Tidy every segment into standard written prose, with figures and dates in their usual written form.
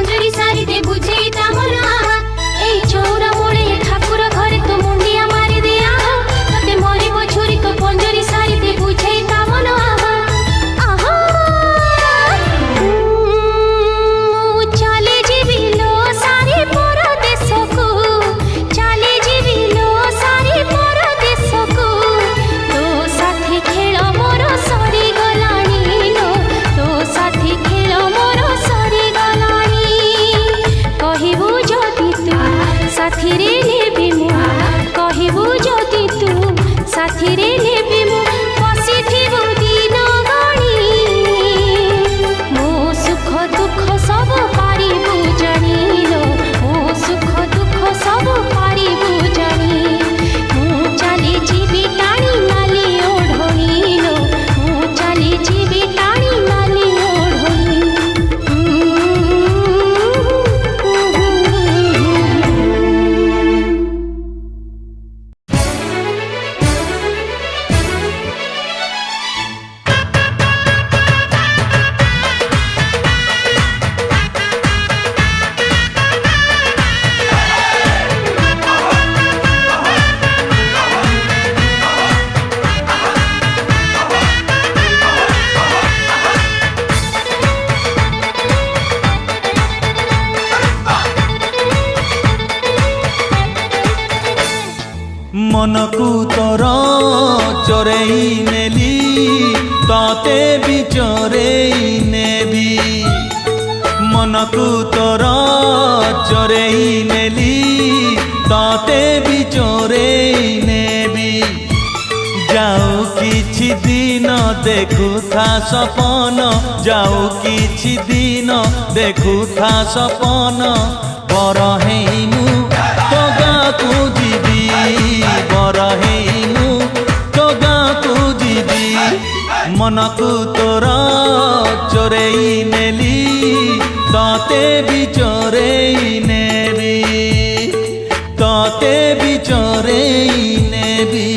पंजरी सारी दे बुझे ता मन आहा ए चौरा मोड़े ठाकुर घरे तो मुंडिया मारी दे आहा तते मोरी बछुरी तो पंजरी सारी दे बुझे ता मन आहा आहा चले जीवी लो सारी परदेश को चले जीवी लो सारी परदेश को तो साथी खेल मोर सरी गलानी लो तो साथी खेल मोर सरी गलानी कहबू जदि तू साथी रे नेबी मु कहबू जदि तू साथी रे नेबी मु बसिथिबु दिन गणी मो सुख दुख सब पारिबु जानी लो मो सुख दुख सब पारिबु जानी मु चली जीवी टाणी नाली ओढ़नी लो मु चली जीवी टाणी नाली मनकू तोर चोरेई नेली ताते भी चोरेई नेबी मनकू तोर चोरेई नेली ताते भी चोरेई नेबी जाऊ किछि दिन देखुथा सपन जाऊ किछि दिन देखुथा सपन बर हेइनु तो गाँकू जीवी बर हेइनु तो गाँकू जीवी मनकू तोर चोरेई नेली ताते भी चोरेई नेबी ताते भी चोरेई नेबी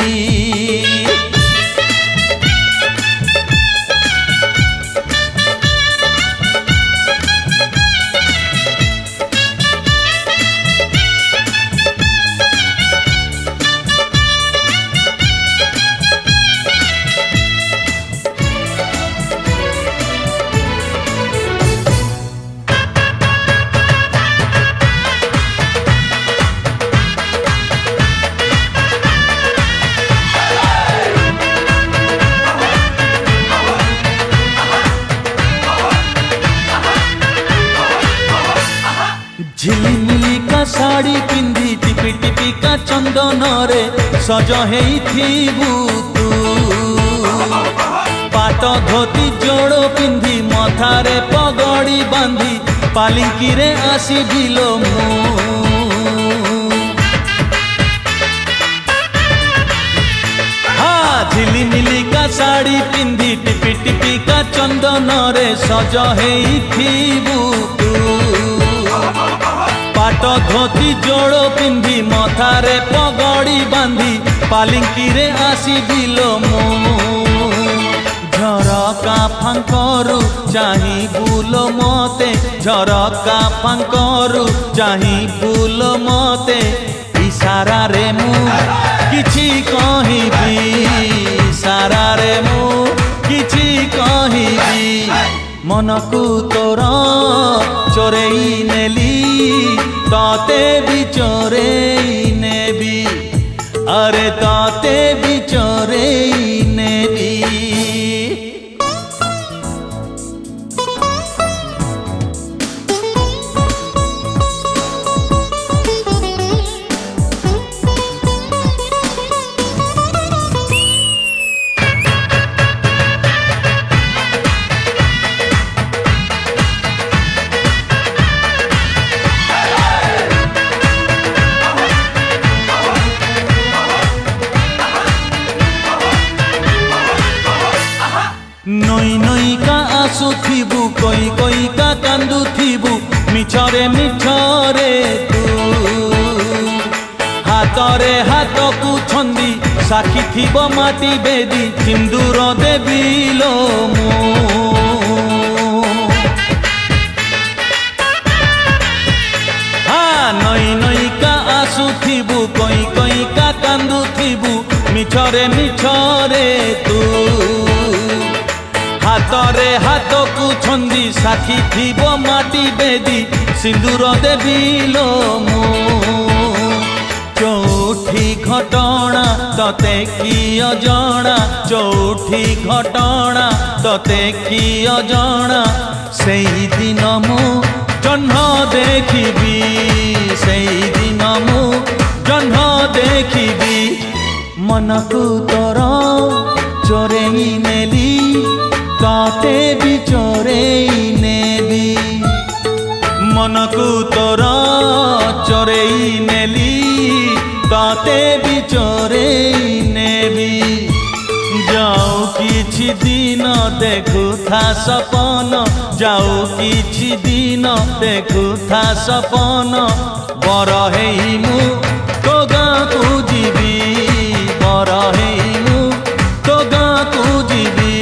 झिलिमिली का साड़ी पिंधी टिपी टिपी का चंदन रे सज हेइथिबु तू पाट धोती जोड़ो पिंधी मथारे पगड़ी बांधी पालिंकी रे आसीबिलो मु हाँ झिलिमिली का साड़ी पिंधी टिपी टिपी का चंदन रे सज हेइथिबु तू पाट धोती जोड़ो पिंधी मथारे पगड़ी बांधी पालिंकी रे आसीबिलो मु झरका फांकरू चाही बुलो मते झरका फांकरू चाही बुलो मते इशारा रे मु किछि कहिबी इशारा रे मु किछि कहिबी मनकू तोर चोरेई नेली ताते भी चोरेई नेबी अरे ताते भी चोरेई नेबी नई नई का आसुथिबु कोई कोई का कांदुथिबु मिछरे मिछरे तू हातरे हाथ को छंदी साखी थिब माटी बेदी सिंदूर देवी लो मो ହସୁଥିବୁ କଇଁ କଇଁକା କାନ୍ଦୁଥିବୁ ମିଛରେ ମିଛରେ ତୁ ହାତରେ ହାତକୁ ଛନ୍ଦି ସାକ୍ଷୀ ଥିବ ମାଟି ବେଦି ସିନ୍ଦୁର ଦେବି ଲୋ ମୁଁ ଚଉଠି ଘଟଣା ତତେ କି ଅଜଣା ଚଉଠି ଘଟଣା ତତେ କି ଅଜଣା ସେଇଦିନ ମୁଁ ଜହ୍ନ ଦେଖିବି ସେଇଦିନ ମୁଁ ଜହ୍ନ ଦେଖିବି ମନକୁ ତୋର ଚୋରେଇ ନେଲି ତତେ ବି ଚୋରେଇ ନେବି ମନକୁ ତୋର ଚୋରେଇ ନେଲି ତତେ ବି ଚୋରେଇ ନେବି যাও কিছু দিন দেখুথা সপন যাও কিছু দিন দেখুথা সপন বড় হেই মু তো গাঁকু ଯିବି বড় হেই মু তো গাঁকু ଯିବି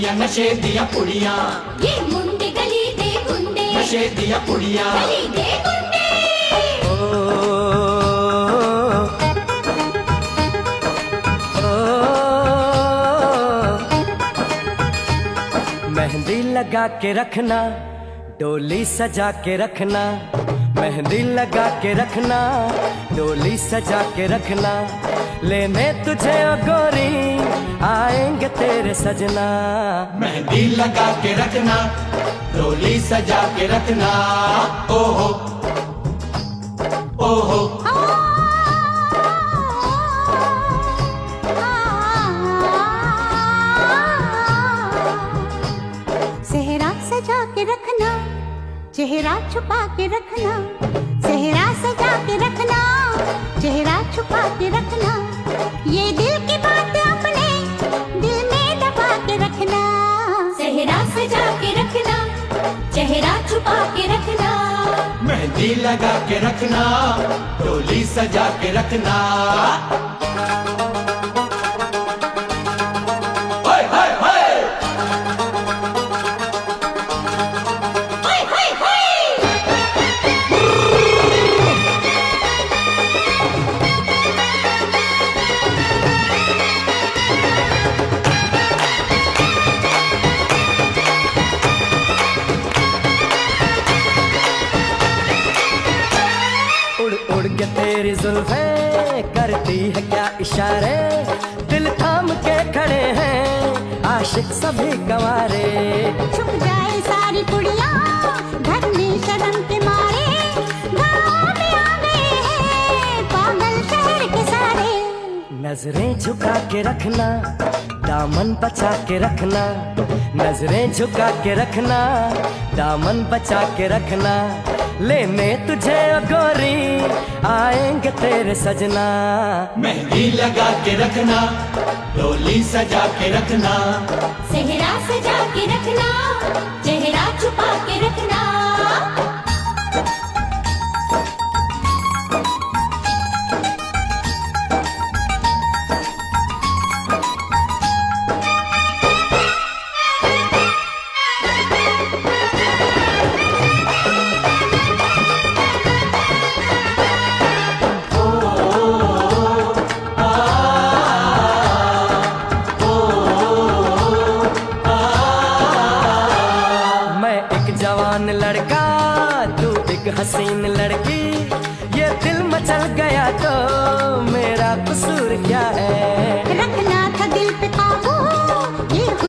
पुड़िया नशे दिया पुड़िया, ये मुंडे गली दे गुंडे, नशे दिया पुड़िया। गली दे गुंडे। मेहंदी लगा के रखना, डोली सजा के रखना, मेहंदी लगा के रखना, डोली सजा के रखना, लेने तुझे ओ गोरी आएंगे तेरे सजना। मेहंदी लगा के रखना, डोली सजा के रखना, ओहो ओहो। सेहरा सजा के रखना, चेहरा छुपा के रखना, सेहरा सजा के रखना, चेहरा छुपा के रखना, ये दिल की बात अपने दिल में दबा के रखना। सेहरा सजा के रखना, चेहरा छुपा के रखना, मेहंदी लगा के रखना, डोली सजा के रखना। हाय हाय हाय। उड़ उड़ के तेरी जुल्फें करती है क्या इशारे, दिल थाम के खड़े हैं आशिक सभी गंवारे। छुप जाए सारी कुड़ियाँ घर में शर्म के मारे, गाँव में आ गए हैं पागल शहर के सारे। नजरें झुका के रखना, दामन बचा के रखना, नजरें झुका के रखना, दामन बचा के रखना, लेने तुझे ओ गोरी आएंगे तेरे सजना। मेहंदी लगा के रखना, डोली सजा के रखना, सेहरा सजा के रखना, चेहरा छुपा के रखना। जवान लड़का तू एक हसीन लड़की, ये दिल मचल गया तो मेरा कसूर क्या है।